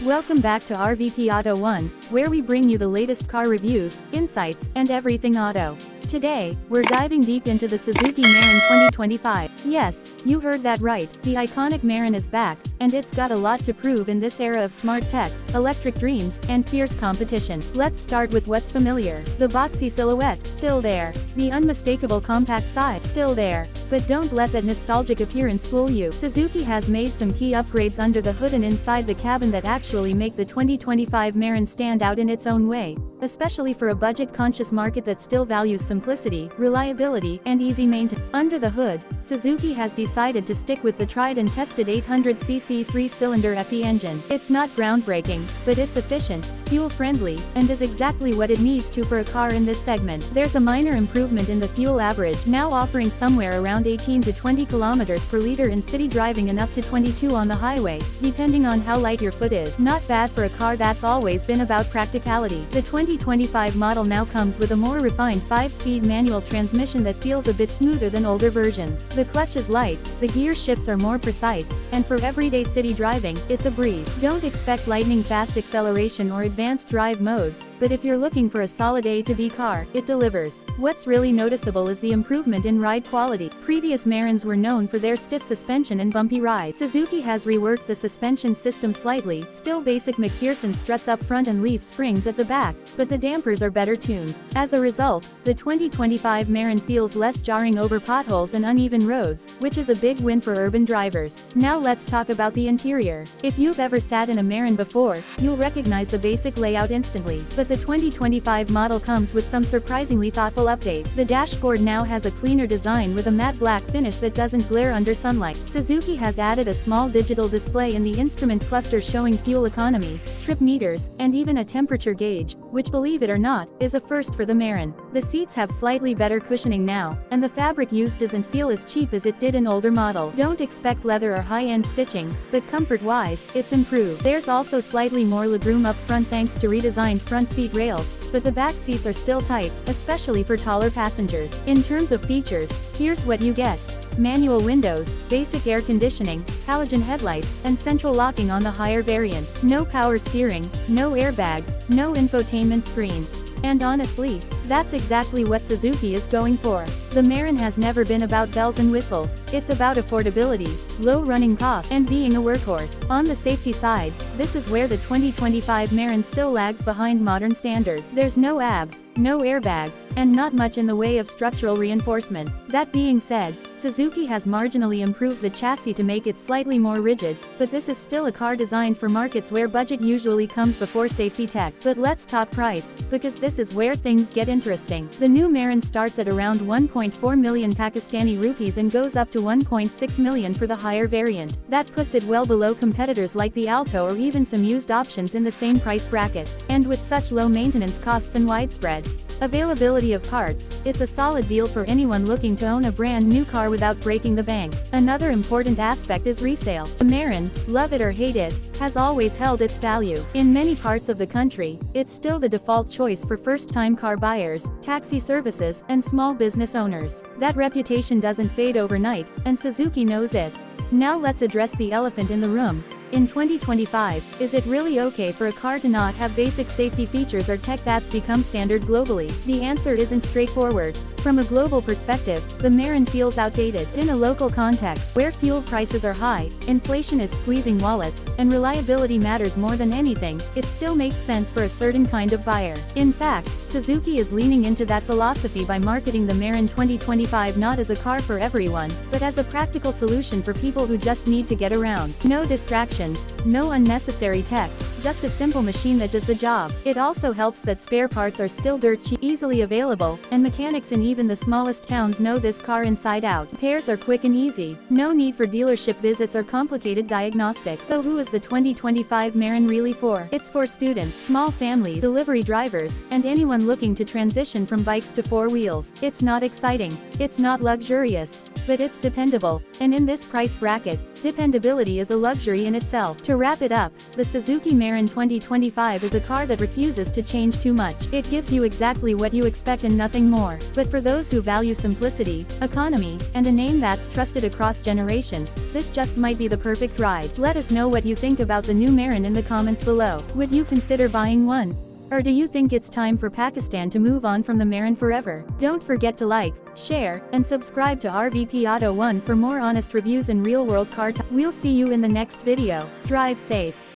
Welcome back to RVP Auto1, where we bring you the latest car reviews, insights, and everything auto. Today, we're diving deep into the Suzuki Mehran 2025. Yes, you heard that right, the iconic Mehran is back, and it's got a lot to prove in this era of smart tech, electric dreams, and fierce competition. Let's start with what's familiar. The boxy silhouette, still there. The unmistakable compact size, still there. But don't let that nostalgic appearance fool you. Suzuki has made some key upgrades under the hood and inside the cabin that actually make the 2025 Mehran stand out in its own way, especially for a budget-conscious market that still values simplicity, reliability, and easy maintenance. Under the hood, Suzuki has decided to stick with the tried-and-tested 800cc 3-cylinder FE engine. It's not groundbreaking, but it's efficient, fuel-friendly, and is exactly what it needs to for a car in this segment. There's a minor improvement in the fuel average, now offering somewhere around 18 to 20 kilometers per liter in city driving and up to 22 on the highway, depending on how light your foot is. Not bad for a car that's always been about practicality. The 2025 model now comes with a more refined 5-speed manual transmission that feels a bit smoother than older versions. The clutch is light, the gear shifts are more precise, and for everyday city driving, it's a breeze. Don't expect lightning-fast acceleration or advanced drive modes, but if you're looking for a solid A to B car, it delivers. What's really noticeable is the improvement in ride quality. Previous Mehrans were known for their stiff suspension and bumpy rides. Suzuki has reworked the suspension system slightly, still basic McPherson struts up front and leaf springs at the back, but the dampers are better tuned. As a result, the 2025 Mehran feels less jarring over potholes and uneven roads, which is a big win for urban drivers. Now let's talk about the interior. If you've ever sat in a Mehran before, you'll recognize the basic layout instantly, but the 2025 model comes with some surprisingly thoughtful updates. The dashboard now has a cleaner design with a matte black finish that doesn't glare under sunlight. Suzuki has added a small digital display in the instrument cluster showing fuel economy, trip meters, and even a temperature gauge, which, believe it or not, is a first for the Mehran. The seats have slightly better cushioning now, and the fabric used doesn't feel as cheap as it did in older models. Don't expect leather or high-end stitching, but comfort-wise, it's improved. There's also slightly more legroom up front thanks to redesigned front seat rails, but the back seats are still tight, especially for taller passengers. In terms of features, here's what you get. Manual windows, basic air conditioning, halogen headlights, and central locking on the higher variant. No power steering, no airbags, no infotainment screen. And honestly, that's exactly what Suzuki is going for. The Mehran has never been about bells and whistles. It's about affordability, low running costs, and being a workhorse. On the safety side, this is where the 2025 Mehran still lags behind modern standards. There's no ABS, no airbags, and not much in the way of structural reinforcement. That being said, Suzuki has marginally improved the chassis to make it slightly more rigid, but this is still a car designed for markets where budget usually comes before safety tech. But let's talk price, because this is where things get interesting. The new Mehran starts at around 1.4 million Pakistani rupees and goes up to 1.6 million for the higher variant. That puts it well below competitors like the Alto or even some used options in the same price bracket. And with such low maintenance costs and widespread availability of parts, it's a solid deal for anyone looking to own a brand new car without breaking the bank. Another important aspect is resale. The Mehran, love it or hate it, has always held its value. In many parts of the country, it's still the default choice for first-time car buyers, taxi services, and small business owners. That reputation doesn't fade overnight, and Suzuki knows it. Now let's address the elephant in the room. In 2025, is it really okay for a car to not have basic safety features or tech that's become standard globally? The answer isn't straightforward. From a global perspective, the Mehran feels outdated. In a local context, where fuel prices are high, inflation is squeezing wallets, and reliability matters more than anything, it still makes sense for a certain kind of buyer. In fact, Suzuki is leaning into that philosophy by marketing the Mehran 2025 not as a car for everyone, but as a practical solution for people who just need to get around. No distractions, no unnecessary tech, just a simple machine that does the job. It also helps that spare parts are still dirt cheap, easily available, and mechanics in even the smallest towns know this car inside out. Repairs are quick and easy. No need for dealership visits or complicated diagnostics. So who is the 2025 Mehran really for? It's for students, small families, delivery drivers, and anyone looking to transition from bikes to four wheels. It's not exciting. It's not luxurious. but it's dependable, and in this price bracket, dependability is a luxury in itself. To wrap it up, the Suzuki Mehran 2025 is a car that refuses to change too much. It gives you exactly what you expect and nothing more. But for those who value simplicity, economy, and a name that's trusted across generations, this just might be the perfect ride. Let us know what you think about the new Mehran in the comments below. Would you consider buying one? Or do you think it's time for Pakistan to move on from the Mehran forever? Don't forget to like, share, and subscribe to RVP Auto1 for more honest reviews and real-world car talk. We'll see you in the next video. Drive safe.